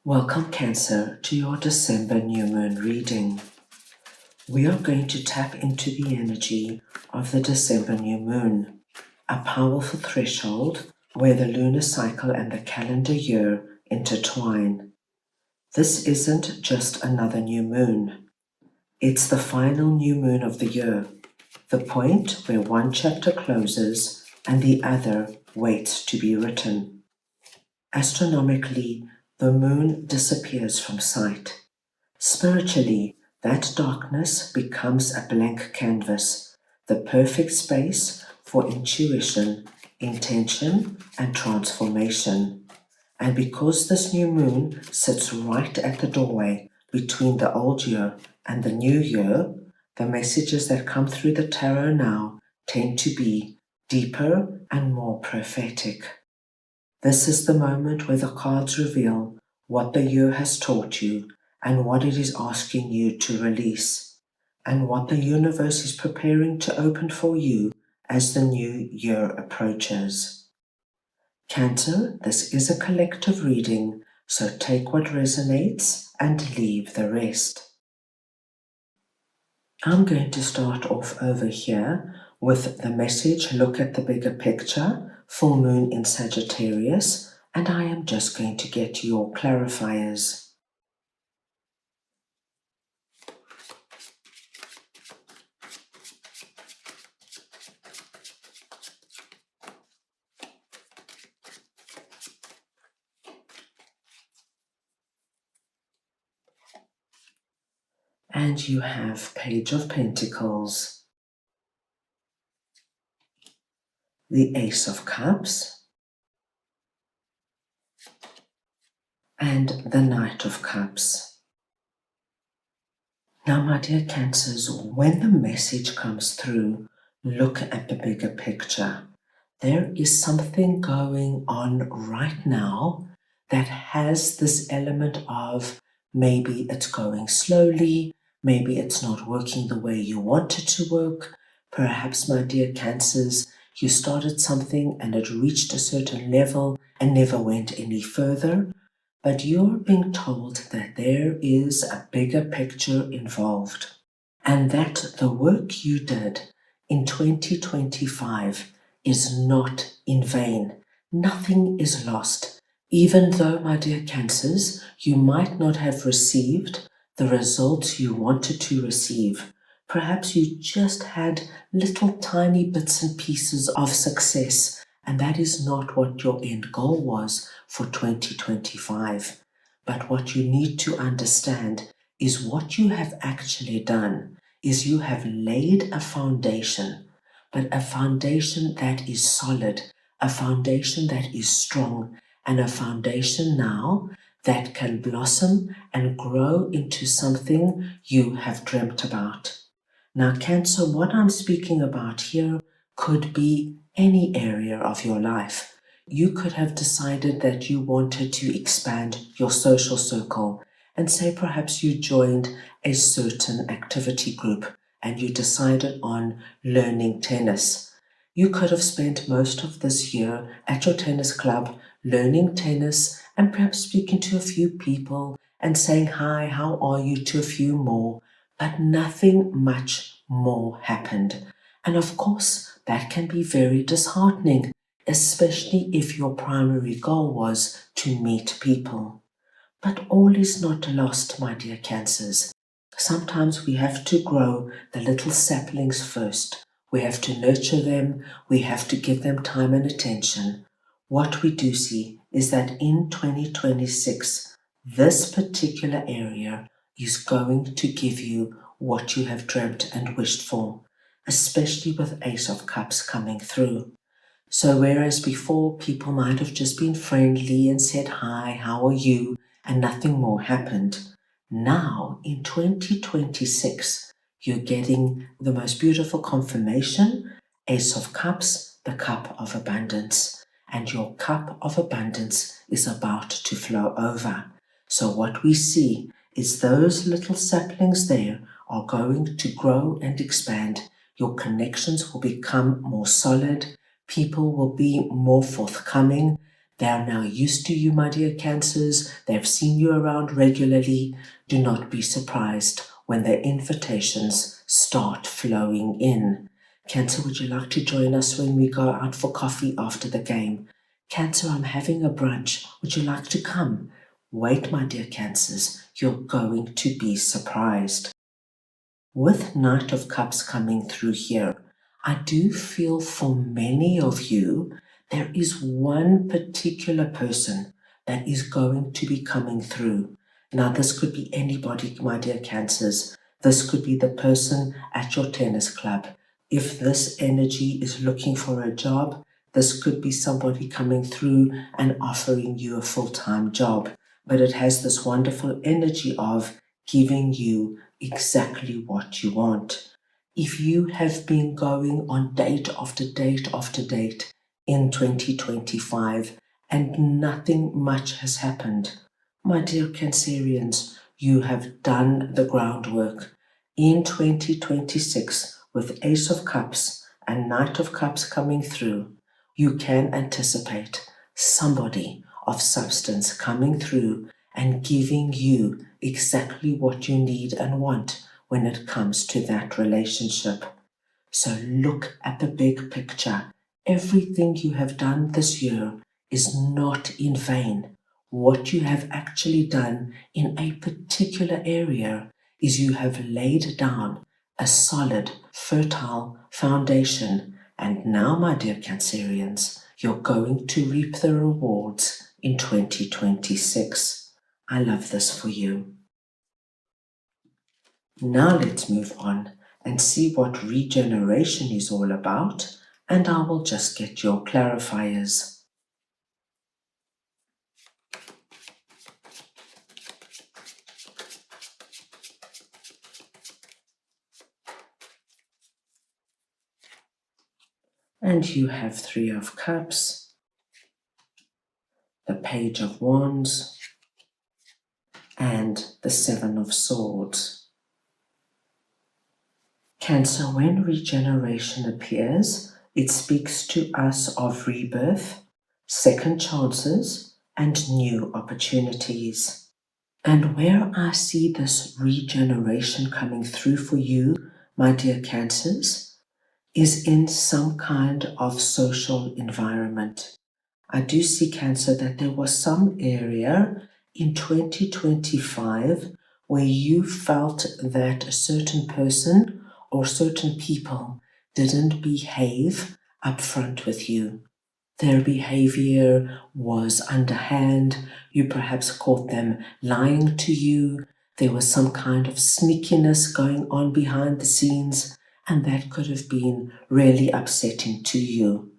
Welcome, Cancer, to your December new moon reading. We are going to tap into the energy of the December new moon, a powerful threshold where the lunar cycle and the calendar year intertwine. This isn't just another new moon. It's the final new moon of the year, the point where one chapter closes and the other waits to be written. Astronomically, the moon disappears from sight. Spiritually, that darkness becomes a blank canvas, the perfect space for intuition, intention, and transformation. And because this new moon sits right at the doorway between the old year and the new year, the messages that come through the tarot now tend to be deeper and more prophetic. This is the moment where the cards reveal what the year has taught you and what it is asking you to release, and what the universe is preparing to open for you as the new year approaches. Cancer, this is a collective reading, so take what resonates and leave the rest. I'm going to start off over here with the message, look at the bigger picture, full moon in Sagittarius, and I am just going to get your clarifiers. And you have Page of Pentacles, the Ace of Cups, and the Knight of Cups. Now, my dear Cancers, when the message comes through, look at the bigger picture. There is something going on right now that has this element of maybe it's going slowly, maybe it's not working the way you want it to work. Perhaps, my dear Cancers, you started something and it reached a certain level and never went any further. But you're being told that there is a bigger picture involved, and that the work you did in 2025 is not in vain. Nothing is lost. Even though, my dear Cancers, you might not have received the results you wanted to receive. Perhaps you just had little tiny bits and pieces of success, and that is not what your end goal was for 2025. But what you need to understand is what you have actually done is you have laid a foundation, but a foundation that is solid, a foundation that is strong, and a foundation now that can blossom and grow into something you have dreamt about. Now, Cancer, what I'm speaking about here could be any area of your life. You could have decided that you wanted to expand your social circle, and say perhaps you joined a certain activity group and you decided on learning tennis. You could have spent most of this year at your tennis club learning tennis and perhaps speaking to a few people and saying hi, how are you, to a few more, but nothing much more happened. And of course, that can be very disheartening, especially if your primary goal was to meet people. But all is not lost, my dear Cancers. Sometimes we have to grow the little saplings first. We have to nurture them. We have to give them time and attention. What we do see is that in 2026, this particular area is going to give you what you have dreamt and wished for, especially with Ace of Cups coming through. So whereas before people might have just been friendly and said, hi, how are you? And nothing more happened. Now in 2026, you're getting the most beautiful confirmation, Ace of Cups, the cup of abundance. And your cup of abundance is about to flow over. So what we see is those little saplings there are going to grow and expand. Your connections will become more solid. People will be more forthcoming. They are now used to you, my dear Cancers. They've seen you around regularly. Do not be surprised when their invitations start flowing in. Cancer, would you like to join us when we go out for coffee after the game? Cancer, I'm having a brunch. Would you like to come? Wait, my dear Cancers, you're going to be surprised. With Knight of Cups coming through here, I do feel for many of you, there is one particular person that is going to be coming through. Now, this could be anybody, my dear Cancers. This could be the person at your tennis club. If this energy is looking for a job, this could be somebody coming through and offering you a full-time job. But it has this wonderful energy of giving you exactly what you want. If you have been going on date after date after date in 2025 and nothing much has happened, my dear Cancerians, you have done the groundwork. In 2026, with Ace of Cups and Knight of Cups coming through, you can anticipate somebody of substance coming through and giving you exactly what you need and want when it comes to that relationship. So look at the big picture. Everything you have done this year is not in vain. What you have actually done in a particular area is you have laid down a solid, fertile foundation. And now, my dear Cancerians, you're going to reap the rewards in 2026. I love this for you. Now let's move on and see what regeneration is all about, and I will just get your clarifiers. And you have Three of Cups, the Page of Wands, and the Seven of Swords. Cancer, when regeneration appears, it speaks to us of rebirth, second chances, and new opportunities. And where I see this regeneration coming through for you, my dear Cancers, is in some kind of social environment. I do see, Cancer, that there was some area in 2025 where you felt that a certain person or certain people didn't behave upfront with you. Their behavior was underhand. You perhaps caught them lying to you. There was some kind of sneakiness going on behind the scenes, and that could have been really upsetting to you.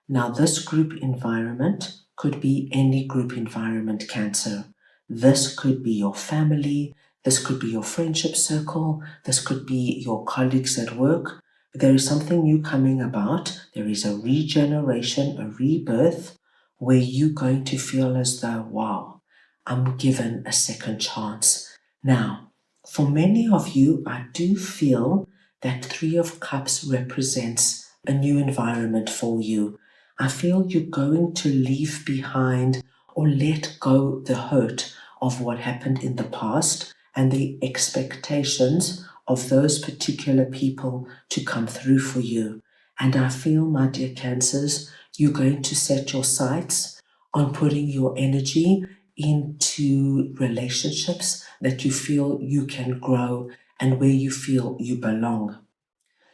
Now, this group environment could be any group environment, Cancer. This could be your family, this could be your friendship circle, this could be your colleagues at work. There is something new coming about. There is a regeneration, a rebirth, where you're going to feel as though, wow, I'm given a second chance. Now, for many of you, I do feel that Three of Cups represents a new environment for you. I feel you're going to leave behind or let go the hurt of what happened in the past and the expectations of those particular people to come through for you. And I feel, my dear Cancers, you're going to set your sights on putting your energy into relationships that you feel you can grow and where you feel you belong.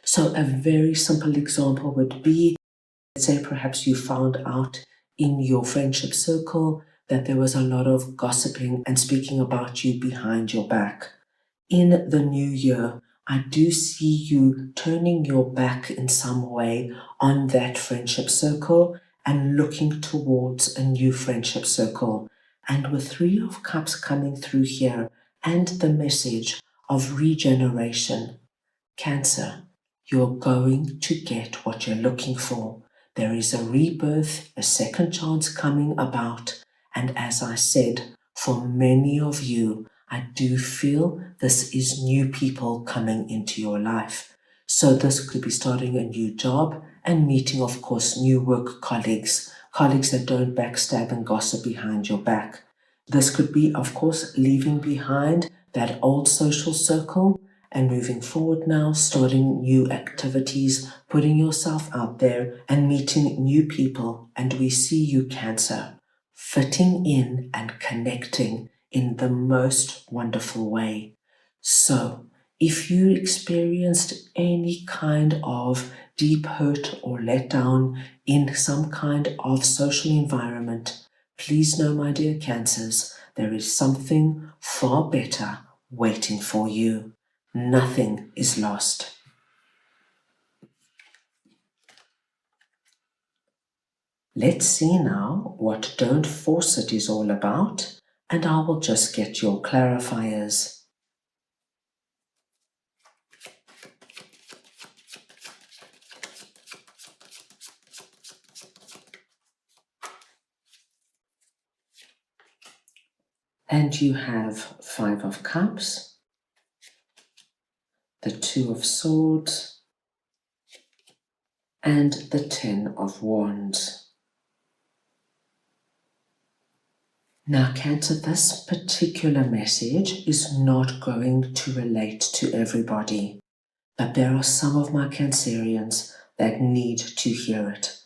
So a very simple example would be, let's say perhaps you found out in your friendship circle that there was a lot of gossiping and speaking about you behind your back. In the new year, I do see you turning your back in some way on that friendship circle and looking towards a new friendship circle. And with Three of Cups coming through here and the message of regeneration, Cancer, you're going to get what you're looking for. There is a rebirth, a second chance coming about. And as I said, for many of you, I do feel this is new people coming into your life. So this could be starting a new job and meeting, of course, new work colleagues, colleagues that don't backstab and gossip behind your back. This could be, of course, leaving behind that old social circle and moving forward now, starting new activities, putting yourself out there and meeting new people. And we see you, Cancer, fitting in and connecting in the most wonderful way. So, if you experienced any kind of deep hurt or letdown in some kind of social environment, please know, my dear Cancers, there is something far better waiting for you. Nothing is lost. Let's see now what Don't Force It is all about, and I will just get your clarifiers. And you have 5 of Cups, the 2 of Swords, and the 10 of Wands. Now, Cancer, this particular message is not going to relate to everybody, but there are some of my Cancerians that need to hear it.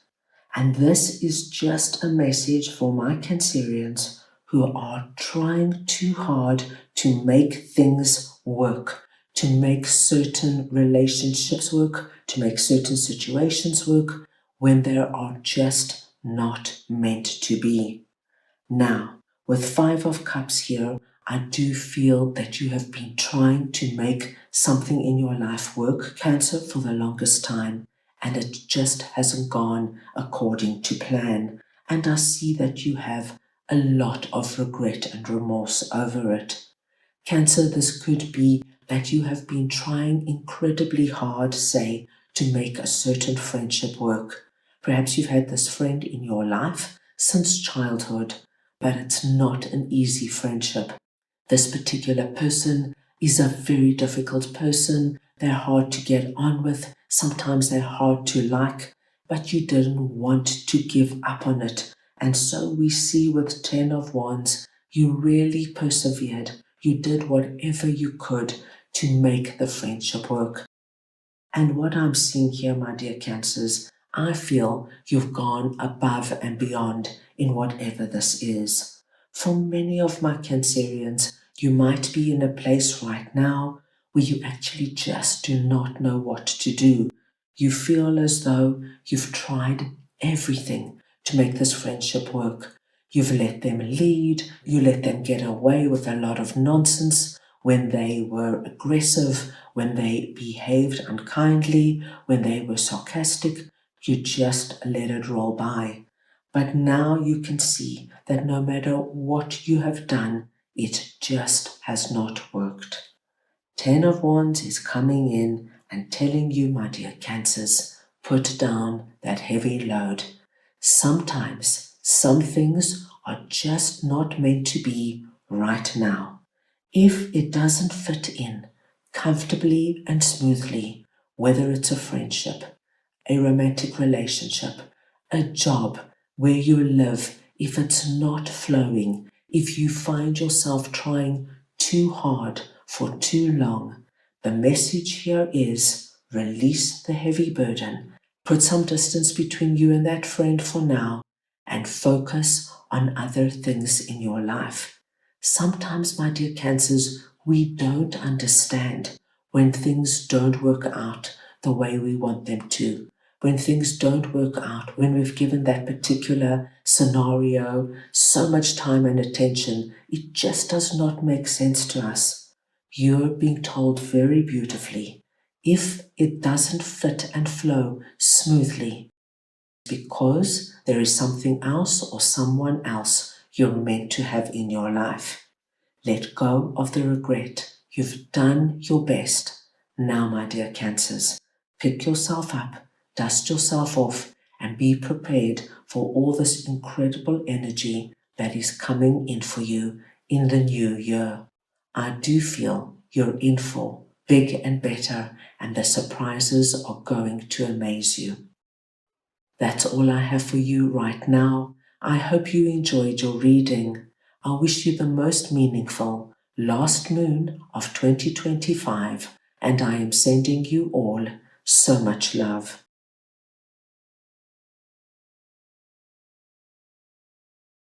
And this is just a message for my Cancerians who are trying too hard to make things work, to make certain relationships work, to make certain situations work when they are just not meant to be. Now, with 5 of Cups here, I do feel that you have been trying to make something in your life work, Cancer, for the longest time, and it just hasn't gone according to plan. And I see that you have a lot of regret and remorse over it. Cancer, this could be that you have been trying incredibly hard, say, to make a certain friendship work. Perhaps you've had this friend in your life since childhood, but it's not an easy friendship. This particular person is a very difficult person. They're hard to get on with. Sometimes they're hard to like, but you didn't want to give up on it. And so we see with 10 of Wands, you really persevered. You did whatever you could to make the friendship work. And what I'm seeing here, my dear Cancers, I feel you've gone above and beyond in whatever this is. For many of my Cancerians, you might be in a place right now where you actually just do not know what to do. You feel as though you've tried everything to make this friendship work. You've let them lead, you let them get away with a lot of nonsense when they were aggressive, when they behaved unkindly, when they were sarcastic. You just let it roll by. But now you can see that no matter what you have done, it just has not worked. 10 of Wands is coming in and telling you, my dear Cancers, put down that heavy load. Sometimes some things are just not meant to be right now. If it doesn't fit in comfortably and smoothly, whether it's a friendship, a romantic relationship, a job, where you live, if it's not flowing, if you find yourself trying too hard for too long, the message here is release the heavy burden, put some distance between you and that friend for now, and focus on other things in your life. Sometimes, my dear Cancers, we don't understand when things don't work out the way we want them to. When things don't work out, when we've given that particular scenario so much time and attention, it just does not make sense to us. You're being told very beautifully, if it doesn't fit and flow smoothly, because there is something else or someone else you're meant to have in your life. Let go of the regret. You've done your best. Now, my dear Cancers, pick yourself up, dust yourself off, and be prepared for all this incredible energy that is coming in for you in the new year. I do feel you're in for big and better, and the surprises are going to amaze you. That's all I have for you right now. I hope you enjoyed your reading. I wish you the most meaningful last moon of 2025, and I am sending you all so much love.